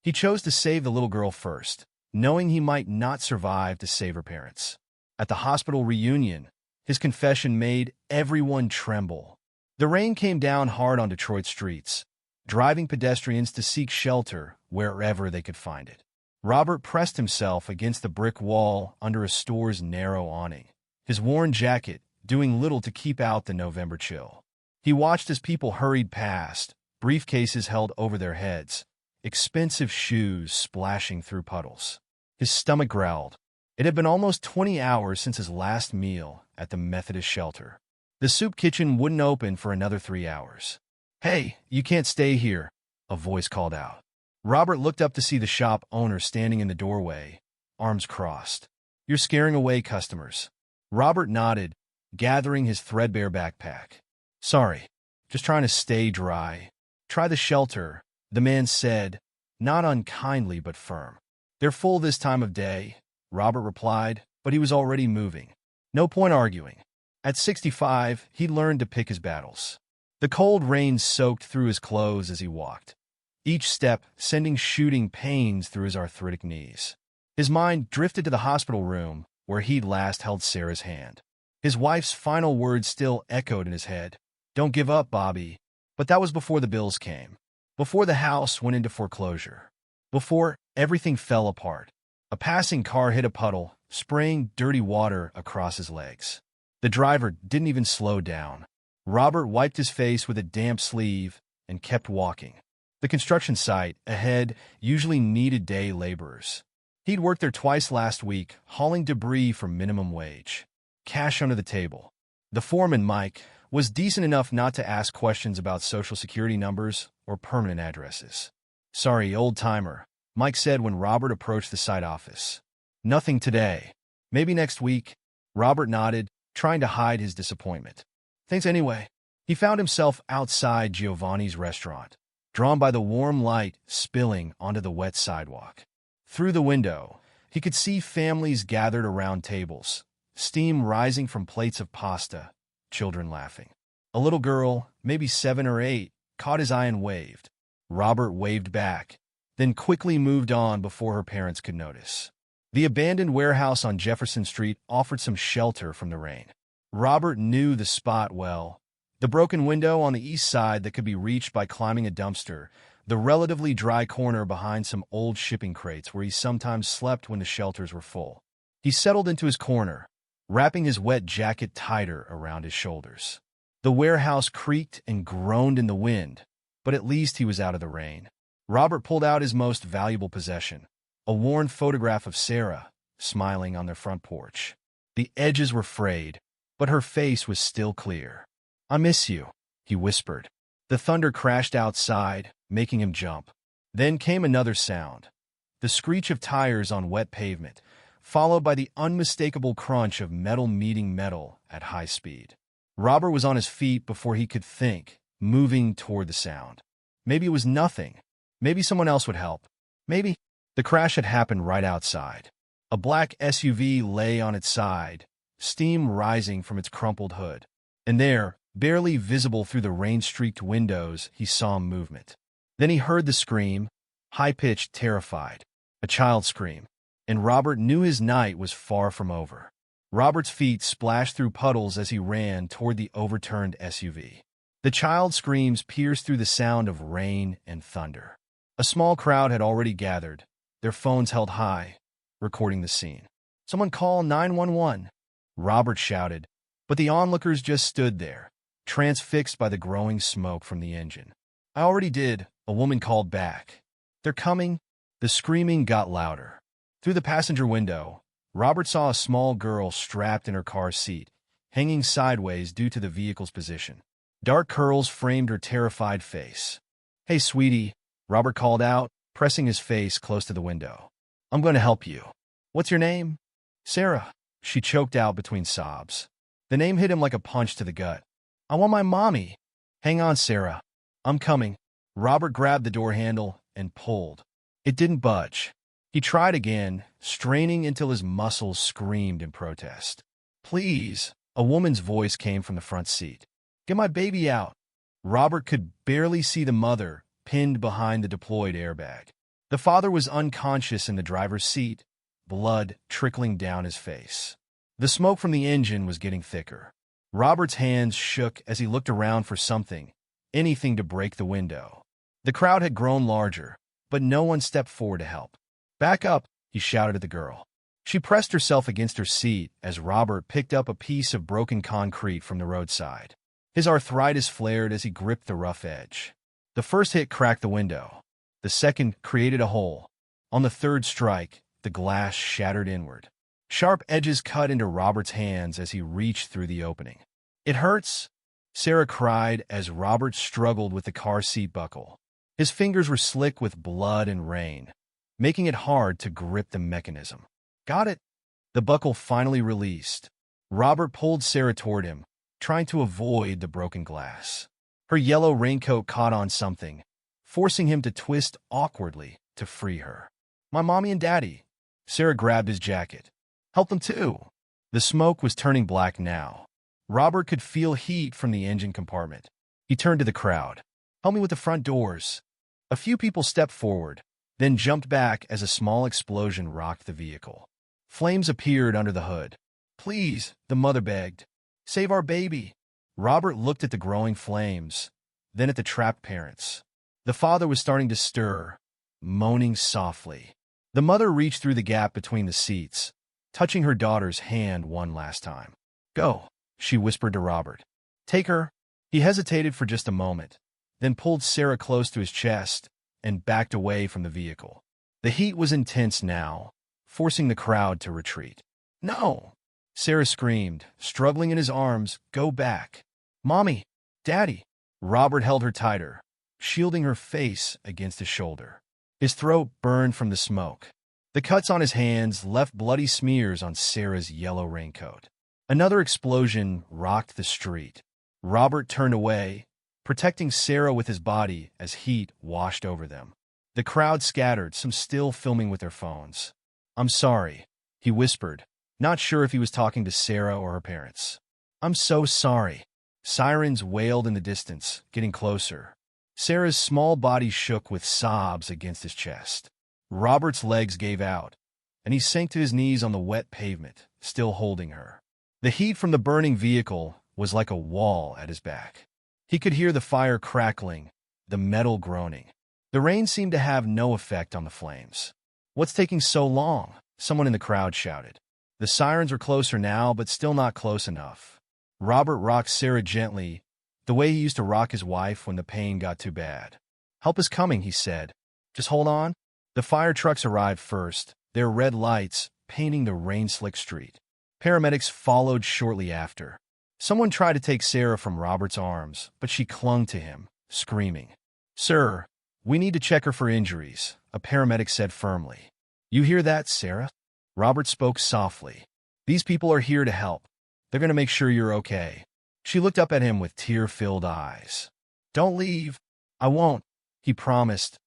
He chose to save the little girl first, knowing he might not survive to save her parents. At the hospital reunion, his confession made everyone tremble. The rain came down hard on Detroit streets, driving pedestrians to seek shelter wherever they could find it. Robert pressed himself against the brick wall under a store's narrow awning, his worn jacket doing little to keep out the November chill. He watched as people hurried past, briefcases held over their heads, expensive shoes splashing through puddles. His stomach growled. It had been almost 20 hours since his last meal at the Methodist shelter. The soup kitchen wouldn't open for another 3 hours. "Hey, you can't stay here," a voice called out. Robert looked up to see the shop owner standing in the doorway, arms crossed. "You're scaring away customers." Robert nodded, gathering his threadbare backpack. "Sorry, just trying to stay dry. Try the shelter," the man said, not unkindly but firm. "They're full this time of day," Robert replied, but he was already moving. No point arguing. At 65, he learned to pick his battles. The cold rain soaked through his clothes as he walked, each step sending shooting pains through his arthritic knees. His mind drifted to the hospital room where he'd last held Sarah's hand. His wife's final words still echoed in his head. "Don't give up, Bobby." But that was before the bills came, before the house went into foreclosure, before everything fell apart. A passing car hit a puddle, spraying dirty water across his legs. The driver didn't even slow down. Robert wiped his face with a damp sleeve and kept walking. The construction site ahead usually needed day laborers. He'd worked there twice last week, hauling debris for minimum wage. Cash under the table. The foreman, Mike, was decent enough not to ask questions about social security numbers or permanent addresses. "Sorry, old-timer," Mike said when Robert approached the site office. "Nothing today. Maybe next week." Robert nodded, trying to hide his disappointment. "Thanks anyway." He found himself outside Giovanni's restaurant, drawn by the warm light spilling onto the wet sidewalk. Through the window, he could see families gathered around tables, steam rising from plates of pasta, children laughing. A little girl, maybe 7 or 8, caught his eye and waved. Robert waved back, then quickly moved on before her parents could notice. The abandoned warehouse on Jefferson Street offered some shelter from the rain. Robert knew the spot well. The broken window on the east side that could be reached by climbing a dumpster, the relatively dry corner behind some old shipping crates where he sometimes slept when the shelters were full. He settled into his corner, wrapping his wet jacket tighter around his shoulders. The warehouse creaked and groaned in the wind, but at least he was out of the rain. Robert pulled out his most valuable possession, a worn photograph of Sarah, smiling on their front porch. The edges were frayed, but her face was still clear. "I miss you," he whispered. The thunder crashed outside, making him jump. Then came another sound, the screech of tires on wet pavement, followed by the unmistakable crunch of metal meeting metal at high speed. Robert was on his feet before he could think, moving toward the sound. Maybe it was nothing. Maybe someone else would help. Maybe. The crash had happened right outside. A black SUV lay on its side, steam rising from its crumpled hood. And there, barely visible through the rain-streaked windows, he saw movement. Then he heard the scream, high-pitched, terrified, a child's scream, and Robert knew his night was far from over. Robert's feet splashed through puddles as he ran toward the overturned SUV. The child's screams pierced through the sound of rain and thunder. A small crowd had already gathered, their phones held high, recording the scene. "Someone call 911, Robert shouted, but the onlookers just stood there, transfixed by the growing smoke from the engine. "I already did," a woman called back. "They're coming." The screaming got louder. Through the passenger window, Robert saw a small girl strapped in her car seat, hanging sideways due to the vehicle's position. Dark curls framed her terrified face. "Hey, sweetie," Robert called out, pressing his face close to the window. "I'm going to help you." "What's your name?" "Sarah," she choked out between sobs. The name hit him like a punch to the gut. "I want my mommy." "Hang on, Sarah. I'm coming." Robert grabbed the door handle and pulled. It didn't budge. He tried again, straining until his muscles screamed in protest. "Please," a woman's voice came from the front seat. "Get my baby out." Robert could barely see the mother, pinned behind the deployed airbag. The father was unconscious in the driver's seat, blood trickling down his face. The smoke from the engine was getting thicker. Robert's hands shook as he looked around for something, anything to break the window. The crowd had grown larger, but no one stepped forward to help. "Back up," he shouted at the girl. She pressed herself against her seat as Robert picked up a piece of broken concrete from the roadside. His arthritis flared as he gripped the rough edge. The first hit cracked the window. The second created a hole. On the third strike, the glass shattered inward. Sharp edges cut into Robert's hands as he reached through the opening. "It hurts," Sarah cried as Robert struggled with the car seat buckle. His fingers were slick with blood and rain, making it hard to grip the mechanism. "Got it." The buckle finally released. Robert pulled Sarah toward him, trying to avoid the broken glass. Her yellow raincoat caught on something, forcing him to twist awkwardly to free her. "My mommy and daddy." Sarah grabbed his jacket. "Help them too." The smoke was turning black now. Robert could feel heat from the engine compartment. He turned to the crowd. "Help me with the front doors." A few people stepped forward, then jumped back as a small explosion rocked the vehicle. Flames appeared under the hood. "Please," the mother begged. "Save our baby." Robert looked at the growing flames, then at the trapped parents. The father was starting to stir, moaning softly. The mother reached through the gap between the seats, touching her daughter's hand one last time. "Go," she whispered to Robert. "Take her." He hesitated for just a moment, then pulled Sarah close to his chest and backed away from the vehicle. The heat was intense now, forcing the crowd to retreat. "No!" Sarah screamed, struggling in his arms. "Go back." "Mommy! Daddy!" Robert held her tighter, shielding her face against his shoulder. His throat burned from the smoke. The cuts on his hands left bloody smears on Sarah's yellow raincoat. Another explosion rocked the street. Robert turned away, protecting Sarah with his body as heat washed over them. The crowd scattered, some still filming with their phones. "I'm sorry," he whispered, not sure if he was talking to Sarah or her parents. "I'm so sorry." Sirens wailed in the distance, getting closer. Sarah's small body shook with sobs against his chest. Robert's legs gave out, and he sank to his knees on the wet pavement, still holding her. The heat from the burning vehicle was like a wall at his back. He could hear the fire crackling, the metal groaning. The rain seemed to have no effect on the flames. "What's taking so long?" someone in the crowd shouted. The sirens were closer now, but still not close enough. Robert rocked Sarah gently, the way he used to rock his wife when the pain got too bad. "Help is coming," he said. "Just hold on." The fire trucks arrived first, their red lights painting the rain-slicked street. Paramedics followed shortly after. Someone tried to take Sarah from Robert's arms, but she clung to him, screaming. "Sir, we need to check her for injuries," a paramedic said firmly. "You hear that, Sarah?" Robert spoke softly. "These people are here to help. They're going to make sure you're okay." She looked up at him with tear-filled eyes. "Don't leave." "I won't," he promised,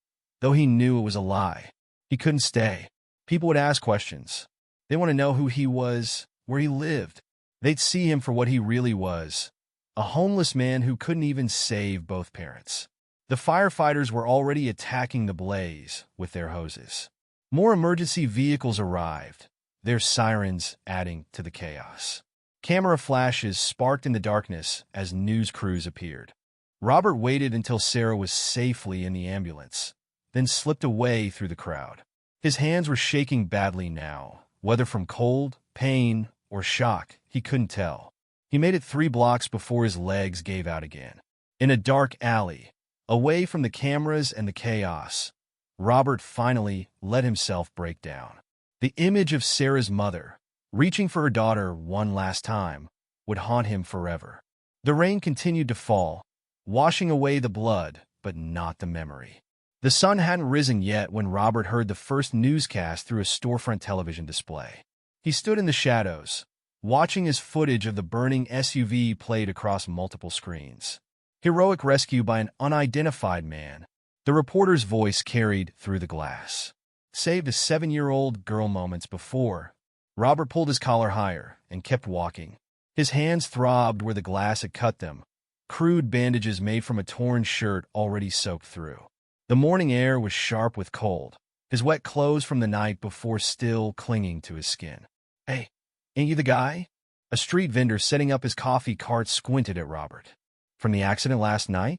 though he knew it was a lie. He couldn't stay. People would ask questions. They want to know who he was, where he lived. They'd see him for what he really was, a homeless man who couldn't even save both parents. The firefighters were already attacking the blaze with their hoses. More emergency vehicles arrived, their sirens adding to the chaos. Camera flashes sparked in the darkness as news crews appeared. Robert waited until Sarah was safely in the ambulance, then slipped away through the crowd. His hands were shaking badly now, whether from cold, pain, or shock, he couldn't tell. He made it 3 blocks before his legs gave out again. In a dark alley, away from the cameras and the chaos, Robert finally let himself break down. The image of Sarah's mother, reaching for her daughter one last time, would haunt him forever. The rain continued to fall, washing away the blood, but not the memory. The sun hadn't risen yet when Robert heard the first newscast through a storefront television display. He stood in the shadows, watching as footage of the burning SUV played across multiple screens. Heroic rescue by an unidentified man, the reporter's voice carried through the glass. Saved a 7-year-old girl moments before. Robert pulled his collar higher and kept walking. His hands throbbed where the glass had cut them, crude bandages made from a torn shirt already soaked through. The morning air was sharp with cold, his wet clothes from the night before still clinging to his skin. "Hey, ain't you the guy?" A street vendor setting up his coffee cart squinted at Robert. "From the accident last night?"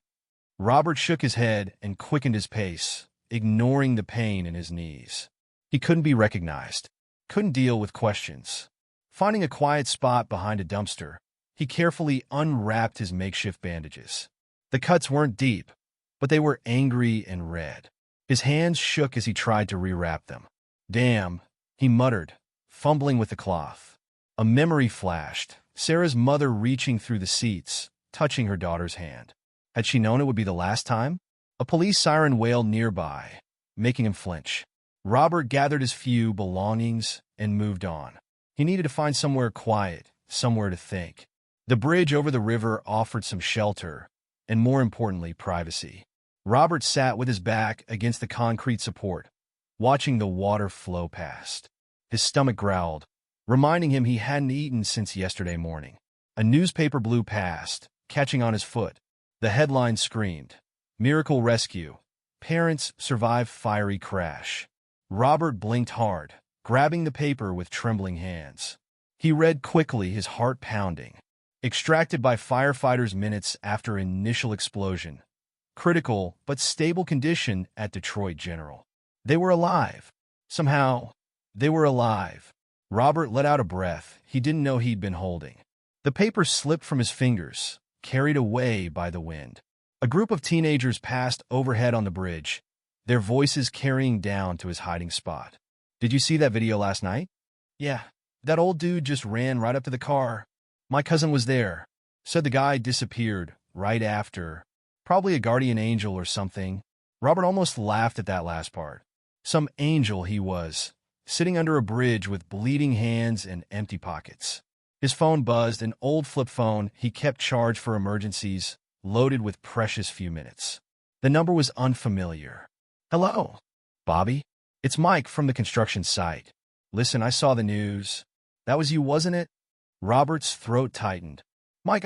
Robert shook his head and quickened his pace, ignoring the pain in his knees. He couldn't be recognized, couldn't deal with questions. Finding a quiet spot behind a dumpster, he carefully unwrapped his makeshift bandages. The cuts weren't deep, but they were angry and red. His hands shook as he tried to rewrap them. "Damn," he muttered, fumbling with the cloth. A memory flashed, Sarah's mother reaching through the seats, touching her daughter's hand. Had she known it would be the last time? A police siren wailed nearby, making him flinch. Robert gathered his few belongings and moved on. He needed to find somewhere quiet, somewhere to think. The bridge over the river offered some shelter, and more importantly, privacy. Robert sat with his back against the concrete support, watching the water flow past. His stomach growled, reminding him he hadn't eaten since yesterday morning. A newspaper blew past, catching on his foot. The headline screamed, "Miracle Rescue. Parents survive fiery crash." Robert blinked hard, grabbing the paper with trembling hands. He read quickly, his heart pounding. Extracted by firefighters minutes after initial explosion. Critical but stable condition at Detroit General. They were alive. Somehow, they were alive. Robert let out a breath he didn't know he'd been holding. The paper slipped from his fingers, carried away by the wind. A group of teenagers passed overhead on the bridge, their voices carrying down to his hiding spot. "Did you see that video last night?" "Yeah, that old dude just ran right up to the car. My cousin was there," said the guy. Disappeared right after. Probably a guardian angel or something. Robert almost laughed at that last part. Some angel he was, sitting under a bridge with bleeding hands and empty pockets. His phone buzzed, an old flip phone he kept charged for emergencies, loaded with precious few minutes. The number was unfamiliar. "Hello, Bobby. It's Mike from the construction site. Listen, I saw the news. That was you, wasn't it?" Robert's throat tightened. "Mike,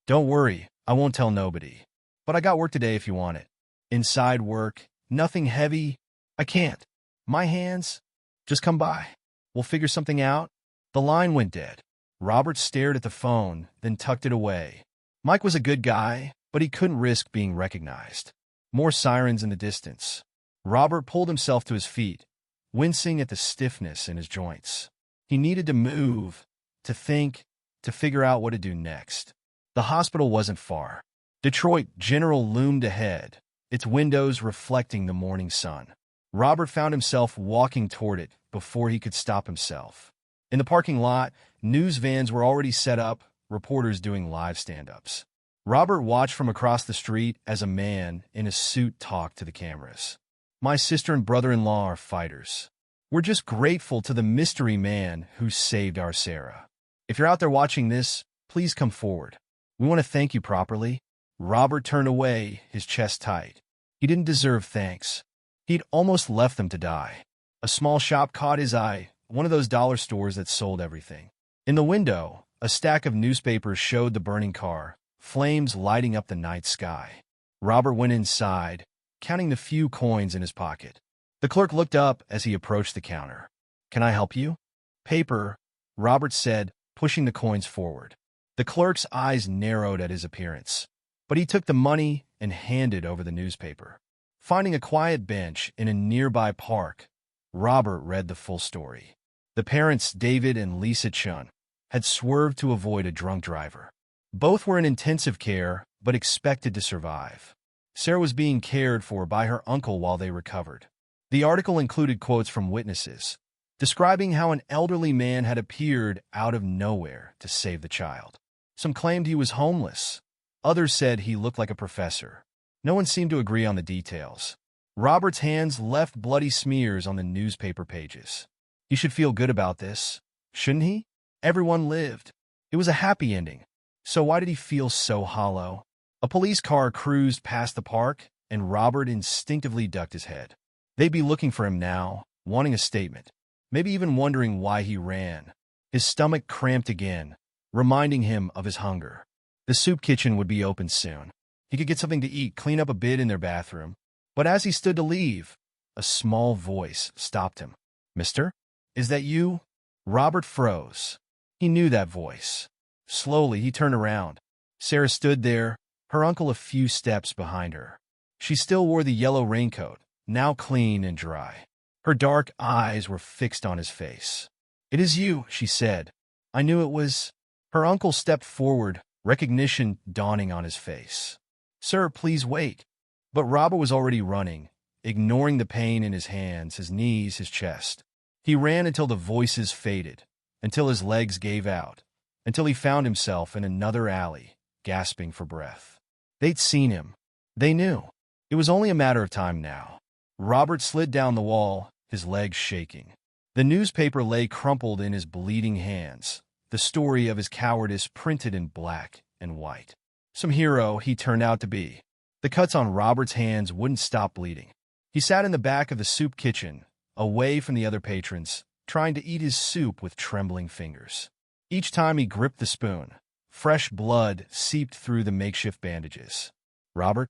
Don't worry, I won't tell nobody. But I got work today if you want it. Inside work, nothing heavy. I can't. My hands. Just come by. We'll figure something out." The line went dead. Robert stared at the phone, then tucked it away. Mike was a good guy, but he couldn't risk being recognized. More sirens in the distance. Robert pulled himself to his feet, wincing at the stiffness in his joints. He needed to move, to think, to figure out what to do next. The hospital wasn't far. Detroit General loomed ahead, its windows reflecting the morning sun. Robert found himself walking toward it before he could stop himself. In the parking lot, news vans were already set up, reporters doing live stand-ups. Robert watched from across the street as a man in a suit talked to the cameras. "My sister and brother-in-law are fighters. We're just grateful to the mystery man who saved our Sarah. If you're out there watching this, please come forward. We want to thank you properly." Robert turned away, his chest tight. He didn't deserve thanks. He'd almost left them to die. A small shop caught his eye, one of those dollar stores that sold everything. In the window, a stack of newspapers showed the burning car, flames lighting up the night sky. Robert went inside, counting the few coins in his pocket. The clerk looked up as he approached the counter. "Can I help you?" "Paper," Robert said, pushing the coins forward. The clerk's eyes narrowed at his appearance, but he took the money and handed over the newspaper. Finding a quiet bench in a nearby park, Robert read the full story. The parents, David and Lisa Chun, had swerved to avoid a drunk driver. Both were in intensive care, but expected to survive. Sarah was being cared for by her uncle while they recovered. The article included quotes from witnesses, describing how an elderly man had appeared out of nowhere to save the child. Some claimed he was homeless. Others said he looked like a professor. No one seemed to agree on the details. Robert's hands left bloody smears on the newspaper pages. He should feel good about this, shouldn't he? Everyone lived. It was a happy ending. So why did he feel so hollow? A police car cruised past the park, and Robert instinctively ducked his head. They'd be looking for him now, wanting a statement, maybe even wondering why he ran. His stomach cramped again, reminding him of his hunger. The soup kitchen would be open soon. He could get something to eat, clean up a bit in their bathroom. But as he stood to leave, a small voice stopped him. "Mister? Is that you?" Robert froze. He knew that voice. Slowly, he turned around. Sarah stood there, her uncle a few steps behind her. She still wore the yellow raincoat, now clean and dry. Her dark eyes were fixed on his face. "It is you," she said. "I knew it was—" Her uncle stepped forward, recognition dawning on his face. "Sir, please wait." But Robert was already running, ignoring the pain in his hands, his knees, his chest. He ran until the voices faded, until his legs gave out, until he found himself in another alley, gasping for breath. They'd seen him. They knew. It was only a matter of time now. Robert slid down the wall, his legs shaking. The newspaper lay crumpled in his bleeding hands, the story of his cowardice printed in black and white. Some hero he turned out to be. The cuts on Robert's hands wouldn't stop bleeding. He sat in the back of the soup kitchen, away from the other patrons, trying to eat his soup with trembling fingers. Each time he gripped the spoon, fresh blood seeped through the makeshift bandages. "Robert?"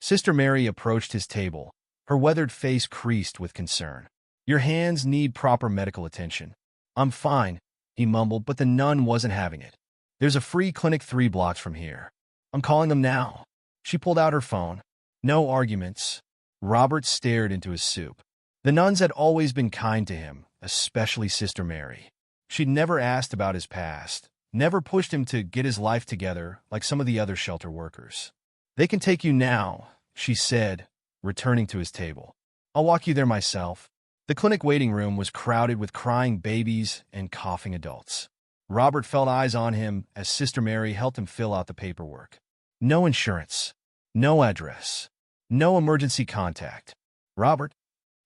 Sister Mary approached his table, her weathered face creased with concern. "Your hands need proper medical attention." "I'm fine," he mumbled, but the nun wasn't having it. "There's a free clinic 3 blocks from here. I'm calling them now." She pulled out her phone. No arguments. Robert stared into his soup. The nuns had always been kind to him, especially Sister Mary. She'd never asked about his past, never pushed him to get his life together like some of the other shelter workers. "They can take you now," she said, returning to his table. "I'll walk you there myself." The clinic waiting room was crowded with crying babies and coughing adults. Robert felt eyes on him as Sister Mary helped him fill out the paperwork. No insurance, no address, no emergency contact. "Robert?"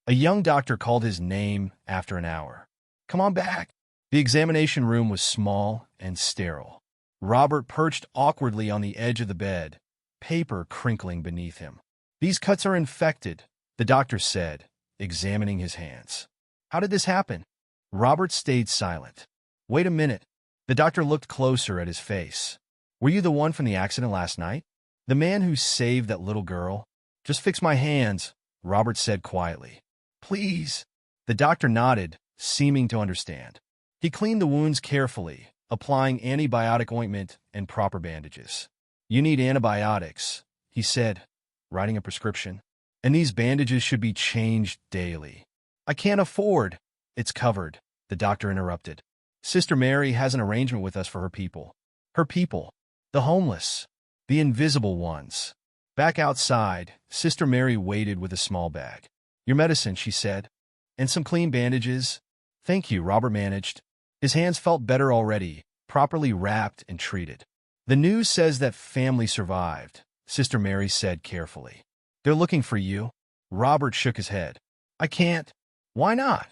A young doctor called his name after an hour. "Come on back." The examination room was small and sterile. Robert perched awkwardly on the edge of the bed, paper crinkling beneath him. "These cuts are infected," the doctor said, examining his hands. "How did this happen?" Robert stayed silent. "Wait a minute." The doctor looked closer at his face. "Were you the one from the accident last night? The man who saved that little girl?" "Just fix my hands," Robert said quietly. "Please." The doctor nodded, seeming to understand. He cleaned the wounds carefully, applying antibiotic ointment and proper bandages. "You need antibiotics," he said, writing a prescription. "And these bandages should be changed daily." "I can't afford." "It's covered," the doctor interrupted. "Sister Mary has an arrangement with us for her people." Her people. The homeless. The invisible ones. Back outside, Sister Mary waited with a small bag. "Your medicine," she said. "And some clean bandages." "Thank you," Robert managed. His hands felt better already, properly wrapped and treated. "The news says that family survived," Sister Mary said carefully. "They're looking for you." Robert shook his head. "I can't." "Why not?"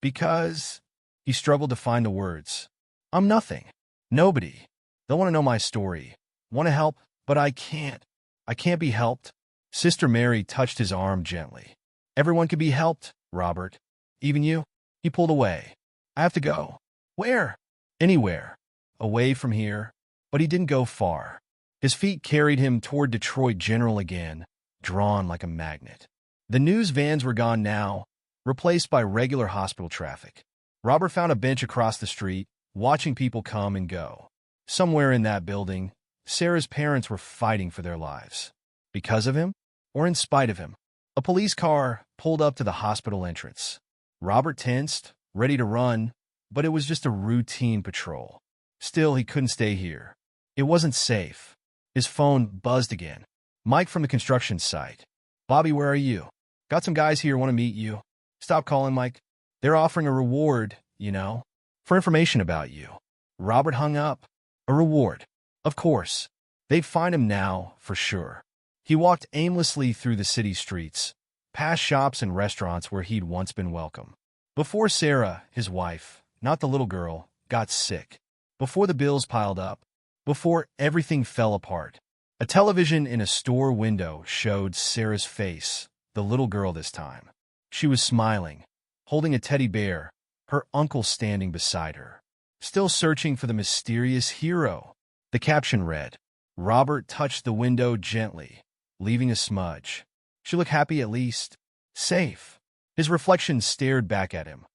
"Because—" He struggled to find the words. "I'm nothing. Nobody. They'll want to know my story. Want to help, but I can't. I can't be helped." Sister Mary touched his arm gently. "Everyone can be helped, Robert. Even you." He pulled away. "I have to go." "Where?" "Anywhere. Away from here." But he didn't go far. His feet carried him toward Detroit General again, drawn like a magnet. The news vans were gone now, replaced by regular hospital traffic. Robert found a bench across the street, watching people come and go. Somewhere in that building, Sarah's parents were fighting for their lives. Because of him? Or in spite of him? A police car pulled up to the hospital entrance. Robert tensed, ready to run, but it was just a routine patrol. Still, he couldn't stay here. It wasn't safe. His phone buzzed again. "Mike from the construction site." "Bobby, where are you?" "Got some guys here want to meet you." "Stop calling, Mike. They're offering a reward, you know, for information about you." Robert hung up. A reward. Of course. They'd find him now, for sure. He walked aimlessly through the city streets, past shops and restaurants where he'd once been welcome. Before Sarah, his wife, not the little girl, got sick. Before the bills piled up. Before everything fell apart. A television in a store window showed Sarah's face, the little girl this time. She was smiling, holding a teddy bear, her uncle standing beside her. Still searching for the mysterious hero. The caption read, Robert touched the window gently, leaving a smudge. She looked happy at least. Safe. His reflection stared back at him.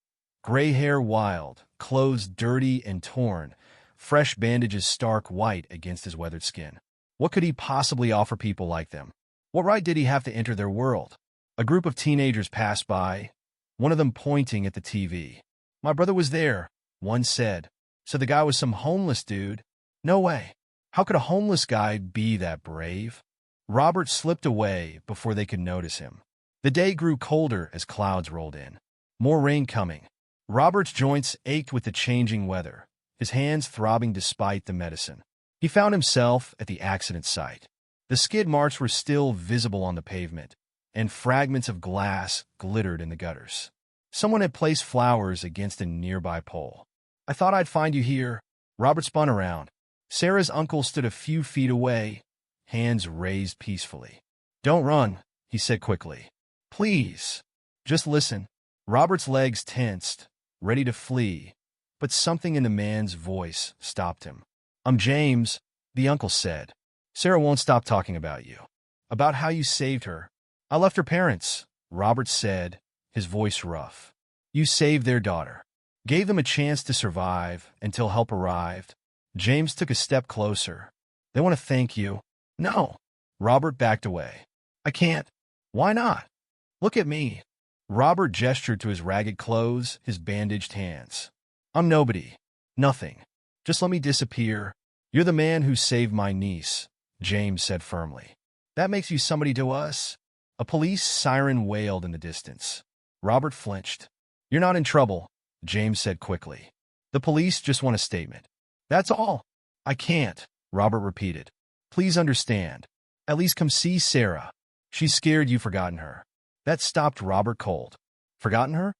Gray hair wild, clothes dirty and torn, fresh bandages stark white against his weathered skin. What could he possibly offer people like them? What right did he have to enter their world? A group of teenagers passed by, one of them pointing at the TV. My brother was there, one said. So the guy was some homeless dude? No way. How could a homeless guy be that brave? Robert slipped away before they could notice him. The day grew colder as clouds rolled in. More rain coming. Robert's joints ached with the changing weather, his hands throbbing despite the medicine. He found himself at the accident site. The skid marks were still visible on the pavement, and fragments of glass glittered in the gutters. Someone had placed flowers against a nearby pole. I thought I'd find you here. Robert spun around. Sarah's uncle stood a few feet away, hands raised peacefully. Don't run, he said quickly. Please. Just listen. Robert's legs tensed, ready to flee, but something in the man's voice stopped him. I'm James, the uncle said. Sarah won't stop talking about you. About how you saved her. I left her parents, Robert said, his voice rough. You saved their daughter. Gave them a chance to survive until help arrived. James took a step closer. They want to thank you. No. Robert backed away. I can't. Why not? Look at me. Robert gestured to his ragged clothes, his bandaged hands. I'm nobody. Nothing. Just let me disappear. You're the man who saved my niece, James said firmly. That makes you somebody to us? A police siren wailed in the distance. Robert flinched. You're not in trouble, James said quickly. The police just want a statement. That's all. I can't, Robert repeated. Please understand. At least come see Sarah. She's scared you've forgotten her. That stopped Robert cold. Forgotten her?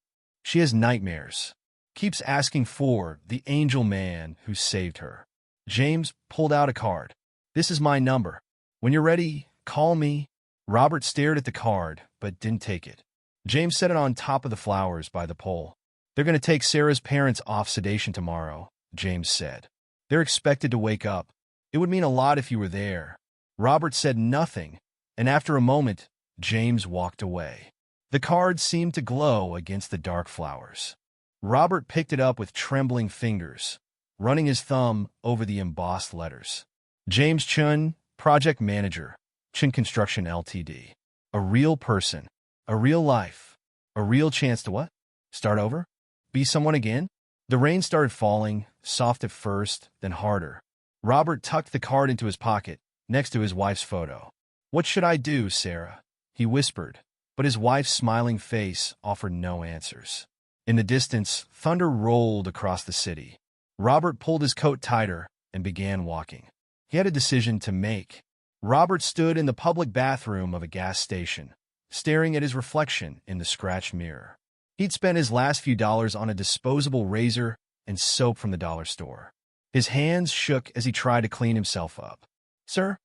She has nightmares. Keeps asking for the angel man who saved her. James pulled out a card. This is my number. When you're ready, call me. Robert stared at the card, but didn't take it. James set it on top of the flowers by the pole. They're going to take Sarah's parents off sedation tomorrow, James said. They're expected to wake up. It would mean a lot if you were there. Robert said nothing, and after a moment, James walked away. The card seemed to glow against the dark flowers. Robert picked it up with trembling fingers, running his thumb over the embossed letters. James Chun, Project Manager, Chun Construction Ltd. A real person, a real life, a real chance to what? Start over? Be someone again? The rain started falling, soft at first, then harder. Robert tucked the card into his pocket, next to his wife's photo. What should I do, Sarah? He whispered, but his wife's smiling face offered no answers. In the distance, thunder rolled across the city. Robert pulled his coat tighter and began walking. He had a decision to make. Robert stood in the public bathroom of a gas station, staring at his reflection in the scratched mirror. He'd spent his last few dollars on a disposable razor and soap from the dollar store. His hands shook as he tried to clean himself up. Sir?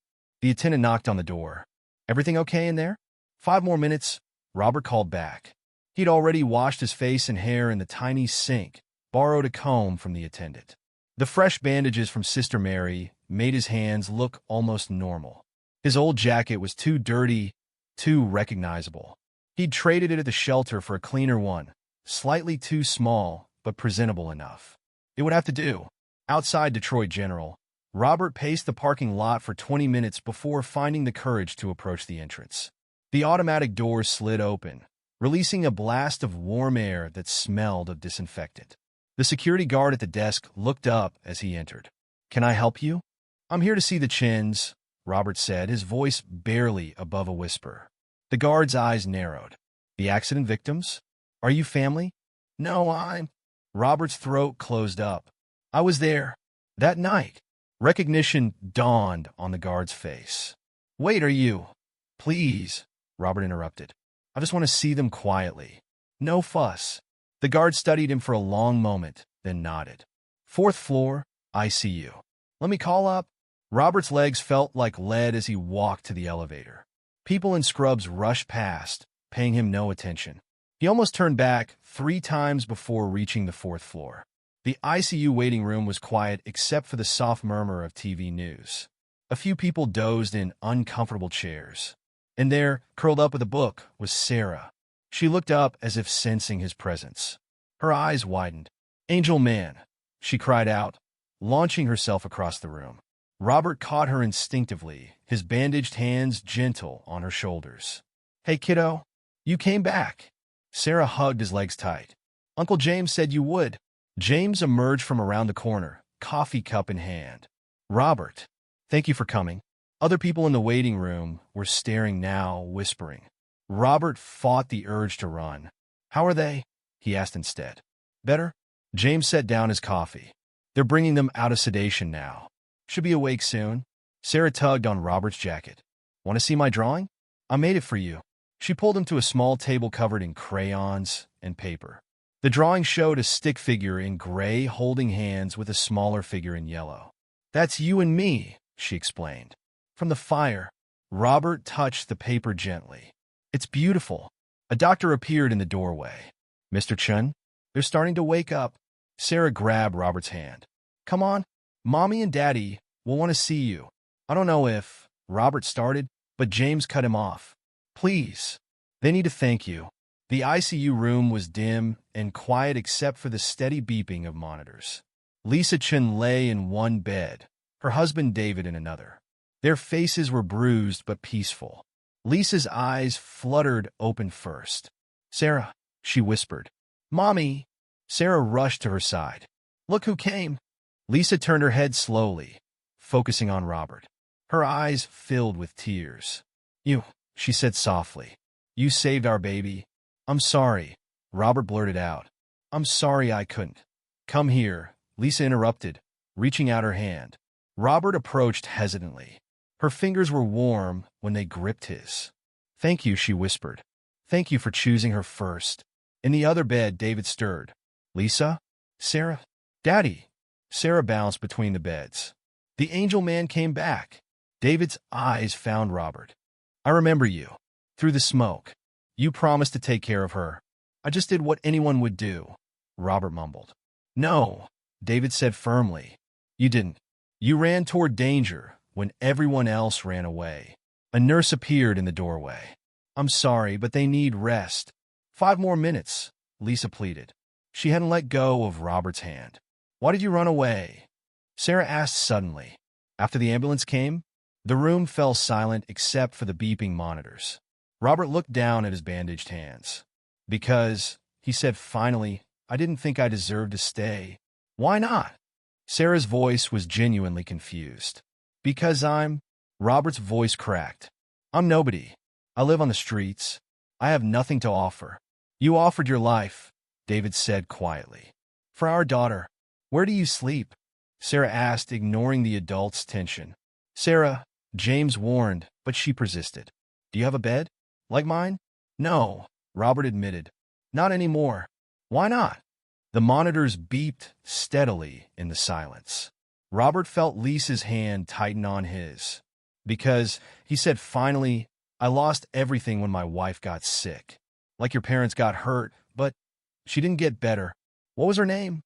The attendant knocked on the door. Everything okay in there? 5 more minutes, Robert called back. He'd already washed his face and hair in the tiny sink, borrowed a comb from the attendant. The fresh bandages from Sister Mary made his hands look almost normal. His old jacket was too dirty, too recognizable. He'd traded it at the shelter for a cleaner one, slightly too small, but presentable enough. It would have to do. Outside Detroit General, Robert paced the parking lot for 20 minutes before finding the courage to approach the entrance. The automatic doors slid open, releasing a blast of warm air that smelled of disinfectant. The security guard at the desk looked up as he entered. Can I help you? I'm here to see the Chins, Robert said, his voice barely above a whisper. The guard's eyes narrowed. The accident victims? Are you family? No, I'm... Robert's throat closed up. I was there. That night. Recognition dawned on the guard's face. Wait, are you? Please, Robert interrupted. I just want to see them quietly. No fuss. The guard studied him for a long moment, then nodded. 4th floor, ICU. Let me call up. Robert's legs felt like lead as he walked to the elevator. People in scrubs rushed past, paying him no attention. He almost turned back 3 times before reaching the 4th floor. The ICU waiting room was quiet except for the soft murmur of TV news. A few people dozed in uncomfortable chairs. And there, curled up with a book, was Sarah. She looked up as if sensing his presence. Her eyes widened. "Angel man," she cried out, launching herself across the room. Robert caught her instinctively, his bandaged hands gentle on her shoulders. "Hey, kiddo, you came back." Sarah hugged his legs tight. "Uncle James said you would." James emerged from around the corner, coffee cup in hand. "Robert, thank you for coming." Other people in the waiting room were staring now, whispering. Robert fought the urge to run. "How are they?" he asked instead. "Better?" James set down his coffee. "They're bringing them out of sedation now. Should be awake soon." Sarah tugged on Robert's jacket. "Want to see my drawing? I made it for you." She pulled him to a small table covered in crayons and paper. The drawing showed a stick figure in gray holding hands with a smaller figure in yellow. "That's you and me," she explained. "From the fire." Robert touched the paper gently. "It's beautiful." A doctor appeared in the doorway. "Mr. Chun, they're starting to wake up." Sarah grabbed Robert's hand. "Come on. Mommy and Daddy will want to see you." "I don't know if," Robert started, but James cut him off. "Please. They need to thank you." The ICU room was dim and quiet except for the steady beeping of monitors. Lisa Chun lay in one bed, her husband David in another. Their faces were bruised but peaceful. Lisa's eyes fluttered open first. "Sarah," she whispered. "Mommy!" Sarah rushed to her side. "Look who came!" Lisa turned her head slowly, focusing on Robert. Her eyes filled with tears. "You," she said softly. "You saved our baby." "I'm sorry," Robert blurted out. "I'm sorry I couldn't." "Come here," Lisa interrupted, reaching out her hand. Robert approached hesitantly. Her fingers were warm when they gripped his. "Thank you," she whispered. "Thank you for choosing her first." In the other bed, David stirred. "Lisa? Sarah? Daddy?" Sarah bounced between the beds. "The angel man came back." David's eyes found Robert. "I remember you. Through the smoke. You promised to take care of her." "I just did what anyone would do," Robert mumbled. "No," David said firmly. "You didn't. You ran toward danger when everyone else ran away." A nurse appeared in the doorway. "I'm sorry, but they need rest." 5 more minutes," Lisa pleaded. She hadn't let go of Robert's hand. "Why did you run away?" Sarah asked suddenly. After the ambulance came, the room fell silent except for the beeping monitors. Robert looked down at his bandaged hands. "Because," he said finally, "I didn't think I deserved to stay." "Why not?" Sarah's voice was genuinely confused. "Because Robert's voice cracked. "I'm nobody. I live on the streets. I have nothing to offer." "You offered your life," David said quietly. "For our daughter." "Where do you sleep?" Sarah asked, ignoring the adult's tension. "Sarah," James warned, but she persisted. "Do you have a bed? Like mine?" "No," Robert admitted. "Not anymore." "Why not?" The monitors beeped steadily in the silence. Robert felt Lisa's hand tighten on his. "Because," he said finally, "I lost everything when my wife got sick. Like your parents got hurt, but she didn't get better." "What was her name?"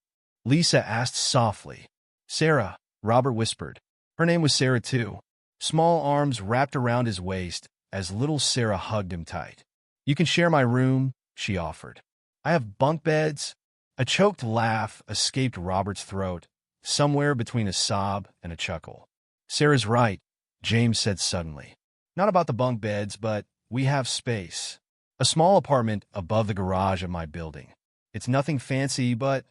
Lisa asked softly. "Sarah," Robert whispered. Her name was Sarah too. Small arms wrapped around his waist as little Sarah hugged him tight. "You can share my room," she offered. "I have bunk beds." A choked laugh escaped Robert's throat, somewhere between a sob and a chuckle. "Sarah's right," James said suddenly. "Not about the bunk beds, but we have space. A small apartment above the garage of my building. It's nothing fancy, but—"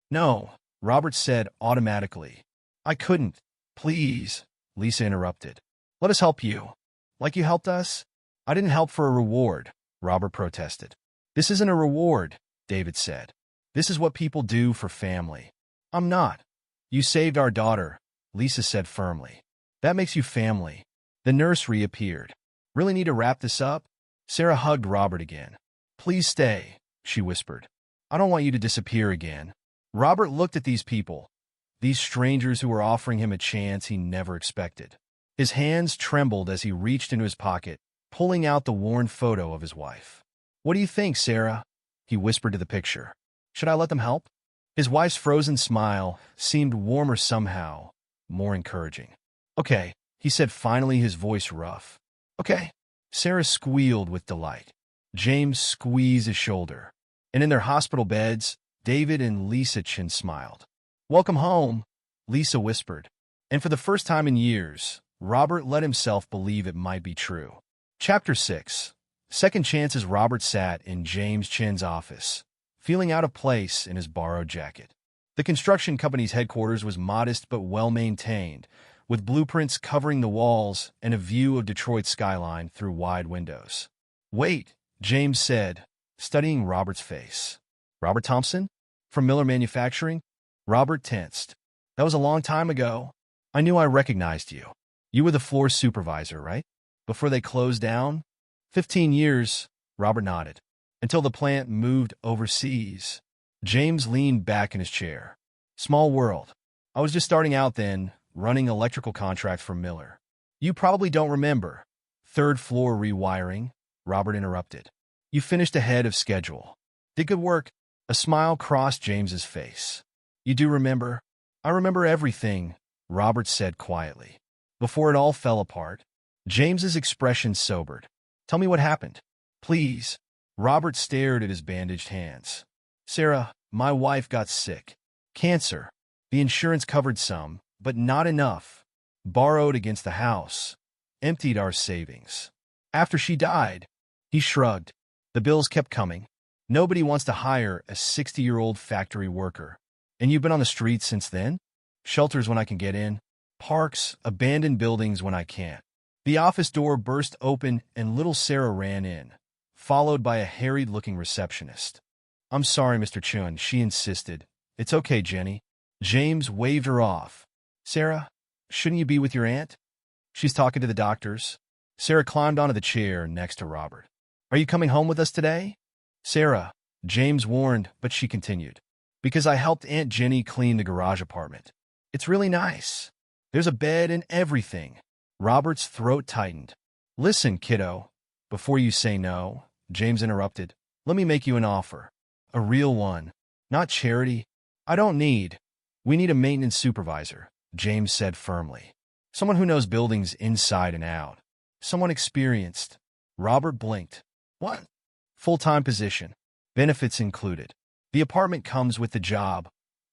"No," Robert said automatically. "I couldn't. Please," Lisa interrupted. "Let us help you. Like you helped us?" "I didn't help for a reward," Robert protested. "This isn't a reward," David said. "This is what people do for family." "I'm not." "You saved our daughter," Lisa said firmly. "That makes you family." The nurse reappeared. "Really need to wrap this up?" Sarah hugged Robert again. "Please stay," she whispered. "I don't want you to disappear again." Robert looked at these people, these strangers who were offering him a chance he never expected. His hands trembled as he reached into his pocket, pulling out the worn photo of his wife. "What do you think, Sarah?" he whispered to the picture. "Should I let them help?" His wife's frozen smile seemed warmer somehow, more encouraging. "Okay," he said finally, his voice rough. "Okay." Sarah squealed with delight. James squeezed his shoulder. And in their hospital beds, David and Lisa Chin smiled. "Welcome home," Lisa whispered. And for the first time in years, Robert let himself believe it might be true. Chapter 6. Second chances. Robert sat in James Chin's office, feeling out of place in his borrowed jacket. The construction company's headquarters was modest but well-maintained, with blueprints covering the walls and a view of Detroit's skyline through wide windows. "Wait," James said, studying Robert's face. "Robert Thompson? From Miller Manufacturing?" Robert tensed. "That was a long time ago. I knew I recognized you. You were the floor supervisor, right? Before they closed down?" 15 years, Robert nodded. "Until the plant moved overseas." James leaned back in his chair. "Small world. I was just starting out then, running electrical contracts for Miller. You probably don't remember. Third floor rewiring," Robert interrupted. "You finished ahead of schedule. Did good work." A smile crossed James's face. "You do remember?" "I remember everything," Robert said quietly. "Before it all fell apart." James's expression sobered. "Tell me what happened, please." Robert stared at his bandaged hands. "Sarah, my wife got sick. Cancer. The insurance covered some, but not enough. Borrowed against the house. Emptied our savings. After she died," he shrugged. "The bills kept coming. Nobody wants to hire a 60-year-old factory worker. And you've been on the streets since then? Shelters when I can get in. Parks, abandoned buildings when I can't." The office door burst open and little Sarah ran in, followed by a harried-looking receptionist. "I'm sorry, Mr. Chun," she insisted. "It's okay, Jenny." James waved her off. "Sarah, shouldn't you be with your aunt? She's talking to the doctors." Sarah climbed onto the chair next to Robert. "Are you coming home with us today?" "Sarah," James warned, but she continued. "Because I helped Aunt Jenny clean the garage apartment. It's really nice. There's a bed and everything." Robert's throat tightened. "Listen, kiddo, before you say no," James interrupted. "Let me make you an offer. A real one. Not charity. I don't need. We need a maintenance supervisor," James said firmly. "Someone who knows buildings inside and out. Someone experienced." Robert blinked. "What?" "Full-time position. Benefits included. The apartment comes with the job.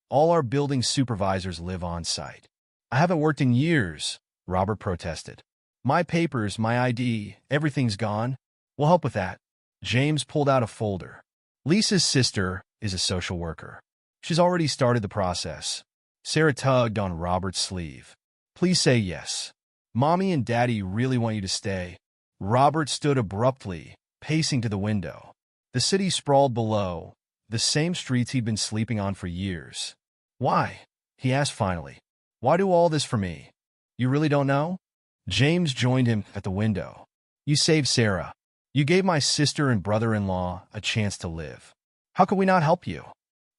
All our building supervisors live on site." "I haven't worked in years," Robert protested. "My papers, my ID, everything's gone. We'll help with that." James pulled out a folder. "Lisa's sister is a social worker. She's already started the process." Sarah tugged on Robert's sleeve. "Please say yes. Mommy and Daddy really want you to stay." Robert stood abruptly, pacing to the window. The city sprawled below, the same streets he'd been sleeping on for years. "Why?" he asked finally. "Why do all this for me? You really don't know?" James joined him at the window. "You saved Sarah. You gave my sister and brother-in-law a chance to live. How could we not help you?"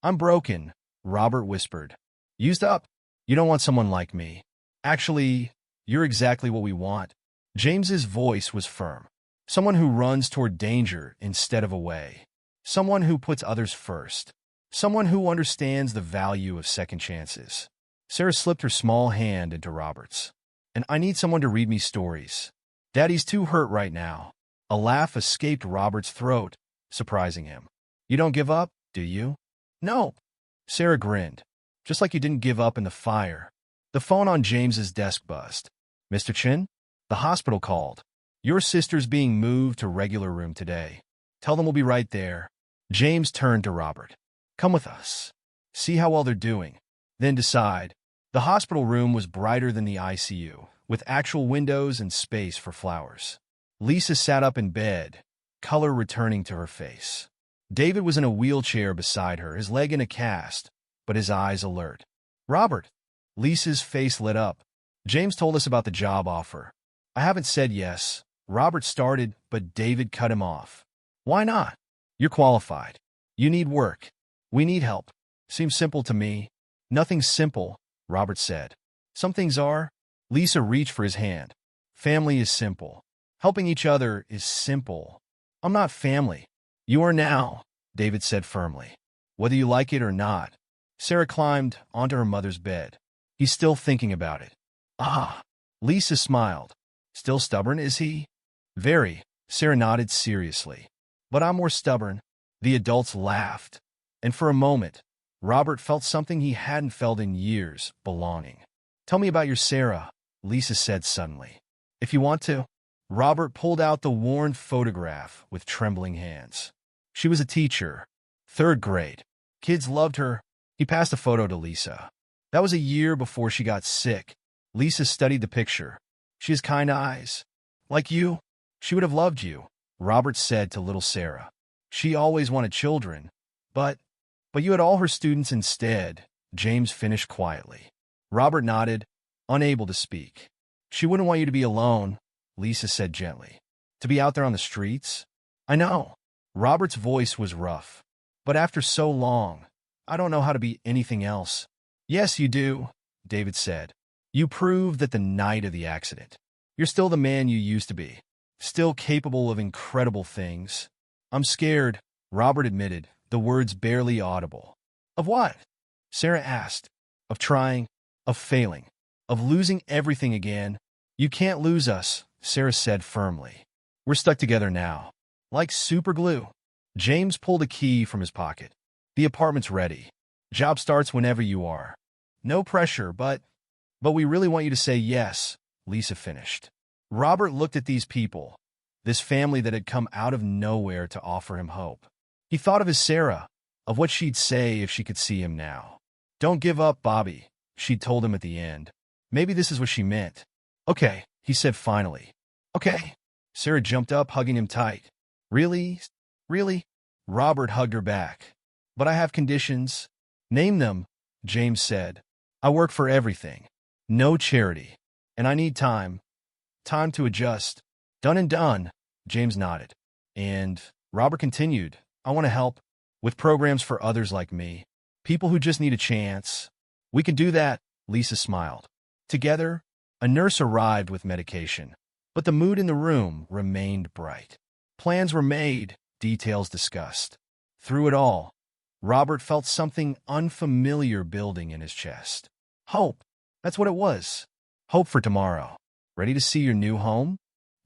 "I'm broken," Robert whispered. "Used up? You don't want someone like me. Actually, you're exactly what we want." James's voice was firm. "Someone who runs toward danger instead of away. Someone who puts others first. Someone who understands the value of second chances." Sarah slipped her small hand into Robert's. "And I need someone to read me stories. Daddy's too hurt right now." A laugh escaped Robert's throat, surprising him. "You don't give up, do you?" "No." Sarah grinned. "Just like you didn't give up in the fire." The phone on James's desk buzzed. "Mr. Chin? The hospital called. Your sister's being moved to regular room today. Tell them we'll be right there." James turned to Robert. "Come with us. See how well they're doing. Then decide." The hospital room was brighter than the ICU, with actual windows and space for flowers. Lisa sat up in bed, color returning to her face. David was in a wheelchair beside her, his leg in a cast, but his eyes alert. "Robert." Lisa's face lit up. "James told us about the job offer." "I haven't said yes." Robert started, but David cut him off. "Why not? You're qualified. You need work. We need help." "Seems simple to me." "Nothing's simple," Robert said. "Some things are." Lisa reached for his hand. "Family is simple. Helping each other is simple." "I'm not family." "You are now," David said firmly. "Whether you like it or not." Sarah climbed onto her mother's bed. "He's still thinking about it." "Ah." Lisa smiled. "Still stubborn, is he?" "Very." Sarah nodded seriously. But I'm more stubborn. The adults laughed. And for a moment, Robert felt something he hadn't felt in years, belonging. Tell me about your Sarah, Lisa said suddenly. If you want to. Robert pulled out the worn photograph with trembling hands. She was a teacher, 3rd grade. Kids loved her. He passed the photo to Lisa. That was a year before she got sick. Lisa studied the picture. She has kind eyes. Like you. She would have loved you, Robert said to little Sarah. She always wanted children. But you had all her students instead, James finished quietly. Robert nodded, unable to speak. She wouldn't want you to be alone, Lisa said gently. To be out there on the streets? I know. Robert's voice was rough. But after so long, I don't know how to be anything else. Yes, you do, David said. You proved that the night of the accident. You're still the man you used to be. Still capable of incredible things. I'm scared, Robert admitted, the words barely audible. Of what? Sarah asked. Of trying, of failing, of losing everything again. You can't lose us, Sarah said firmly. We're stuck together now. Like super glue. James pulled a key from his pocket. The apartment's ready. Job starts whenever you are. No pressure, but we really want you to say yes, Lisa finished. Robert looked at these people, this family that had come out of nowhere to offer him hope. He thought of his Sarah, of what she'd say if she could see him now. Don't give up, Bobby, she'd told him at the end. Maybe this is what she meant. Okay, he said finally. Okay. Sarah jumped up, hugging him tight. Really? Really? Robert hugged her back. But I have conditions. Name them, James said. I work for everything. No charity. And I need time. Time to adjust. Done and done, James nodded. And Robert continued, I want to help with programs for others like me. People who just need a chance. We can do that, Lisa smiled. Together, a nurse arrived with medication. But the mood in the room remained bright. Plans were made, details discussed. Through it all, Robert felt something unfamiliar building in his chest. Hope. That's what it was. Hope for tomorrow. Ready to see your new home?